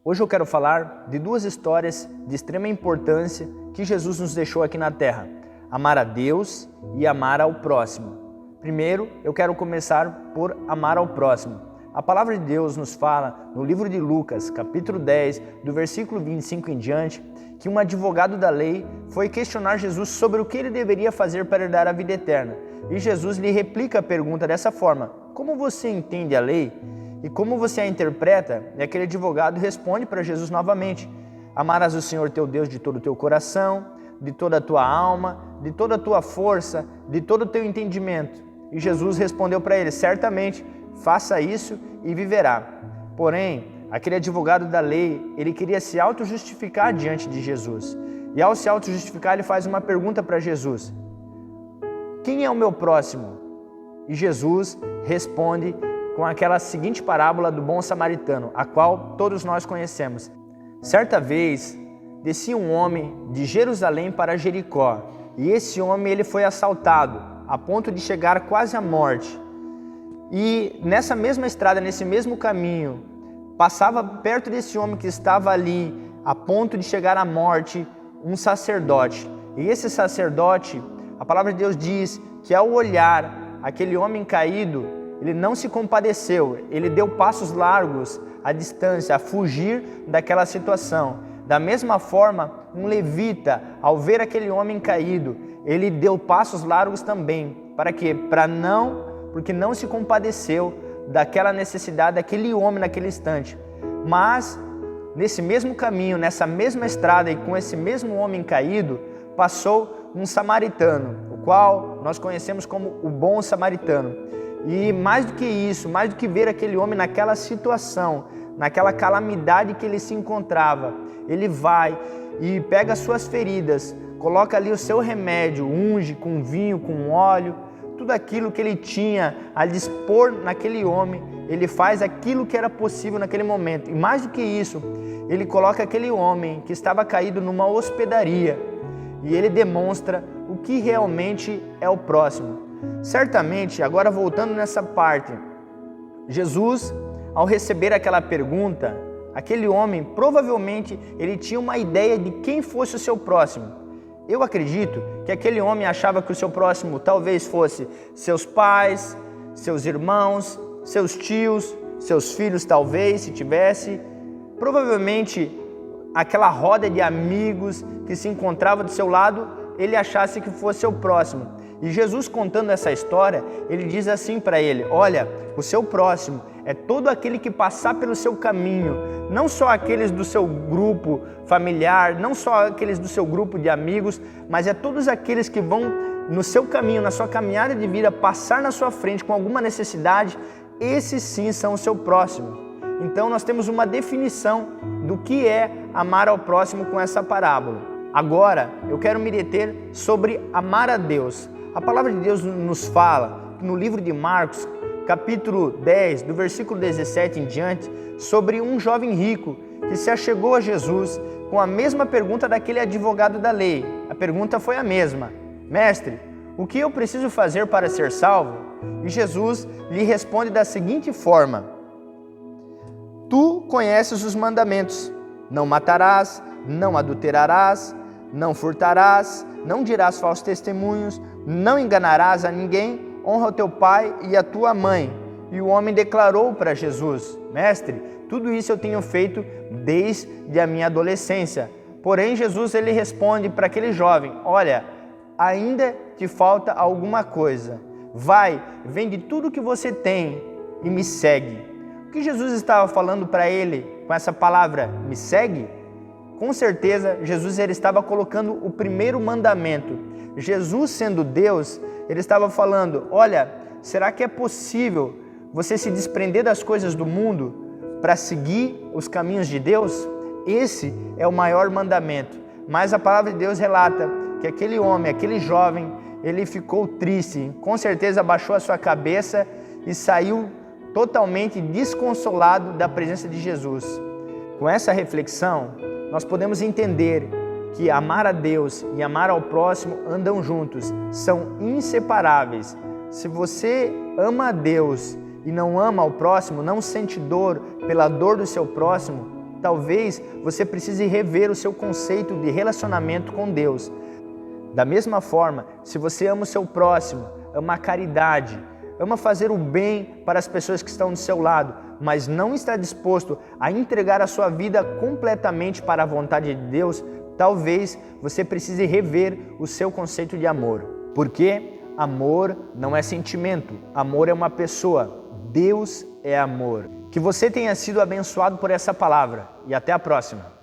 Hoje eu quero falar de duas histórias de extrema importância que Jesus nos deixou aqui na Terra: amar a Deus e amar ao próximo. Primeiro, eu quero começar por amar ao próximo. A palavra de Deus nos fala no livro de Lucas, capítulo 10, do versículo 25 em diante, que um advogado da lei foi questionar Jesus sobre o que ele deveria fazer para herdar a vida eterna. E Jesus lhe replica a pergunta dessa forma: como você entende a lei? E como você a interpreta? E aquele advogado responde para Jesus novamente: amarás o Senhor teu Deus de todo o teu coração, de toda a tua alma, de toda a tua força, de todo o teu entendimento. E Jesus respondeu para ele: certamente, faça isso e viverá. Porém, aquele advogado da lei, ele queria se auto-justificar diante de Jesus. E ao se auto-justificar, ele faz uma pergunta para Jesus: quem é o meu próximo? E Jesus responde com aquela seguinte parábola do bom samaritano, a qual todos nós conhecemos. Certa vez, descia um homem de Jerusalém para Jericó, e esse homem ele foi assaltado, a ponto de chegar quase à morte. E nessa mesma estrada, nesse mesmo caminho, passava perto desse homem que estava ali, a ponto de chegar à morte, um sacerdote. E esse sacerdote, a palavra de Deus diz que ao olhar aquele homem caído, ele não se compadeceu, ele deu passos largos à distância, a fugir daquela situação. Da mesma forma, um levita, ao ver aquele homem caído, ele deu passos largos também. Para quê? Porque não se compadeceu daquela necessidade daquele homem naquele instante. Mas, nesse mesmo caminho, nessa mesma estrada e com esse mesmo homem caído, passou um samaritano, o qual nós conhecemos como o bom samaritano. E mais do que isso, mais do que ver aquele homem naquela situação, naquela calamidade que ele se encontrava, ele vai e pega as suas feridas, coloca ali o seu remédio, unge com vinho, com óleo, tudo aquilo que ele tinha a dispor naquele homem, ele faz aquilo que era possível naquele momento. E mais do que isso, ele coloca aquele homem que estava caído numa hospedaria e ele demonstra o que realmente é o próximo. Certamente, agora voltando nessa parte, Jesus, ao receber aquela pergunta, aquele homem, provavelmente, ele tinha uma ideia de quem fosse o seu próximo. Eu acredito que aquele homem achava que o seu próximo talvez fosse seus pais, seus irmãos, seus tios, seus filhos talvez, se tivesse. Provavelmente, aquela roda de amigos que se encontrava do seu lado, ele achasse que fosse seu próximo. E Jesus, contando essa história, ele diz assim para ele: olha, o seu próximo é todo aquele que passar pelo seu caminho, não só aqueles do seu grupo familiar, não só aqueles do seu grupo de amigos, mas é todos aqueles que vão no seu caminho, na sua caminhada de vida, passar na sua frente com alguma necessidade, esses sim são o seu próximo. Então nós temos uma definição do que é amar ao próximo com essa parábola. Agora, eu quero me deter sobre amar a Deus. A palavra de Deus nos fala, no livro de Marcos, capítulo 10, do versículo 17 em diante, sobre um jovem rico que se achegou a Jesus com a mesma pergunta daquele advogado da lei. A pergunta foi a mesma: mestre, o que eu preciso fazer para ser salvo? E Jesus lhe responde da seguinte forma: tu conheces os mandamentos: não matarás, não adulterarás, não furtarás, não dirás falsos testemunhos, não enganarás a ninguém, honra o teu pai e a tua mãe. E o homem declarou para Jesus: mestre, tudo isso eu tenho feito desde a minha adolescência. Porém, Jesus ele responde para aquele jovem: olha, ainda te falta alguma coisa. Vai, vende tudo que você tem e me segue. O que Jesus estava falando para ele com essa palavra, me segue? Com certeza, Jesus ele estava colocando o primeiro mandamento. Jesus, sendo Deus, ele estava falando: olha, será que é possível você se desprender das coisas do mundo para seguir os caminhos de Deus? Esse é o maior mandamento. Mas a palavra de Deus relata que aquele homem, aquele jovem, ele ficou triste, com certeza abaixou a sua cabeça e saiu totalmente desconsolado da presença de Jesus. Com essa reflexão, nós podemos entender que amar a Deus e amar ao próximo andam juntos, são inseparáveis. Se você ama a Deus e não ama ao próximo, não sente dor pela dor do seu próximo, talvez você precise rever o seu conceito de relacionamento com Deus. Da mesma forma, se você ama o seu próximo, ama a caridade, ama fazer o bem para as pessoas que estão do seu lado, mas não está disposto a entregar a sua vida completamente para a vontade de Deus, talvez você precise rever o seu conceito de amor. Porque amor não é sentimento, amor é uma pessoa. Deus é amor. Que você tenha sido abençoado por essa palavra e até a próxima.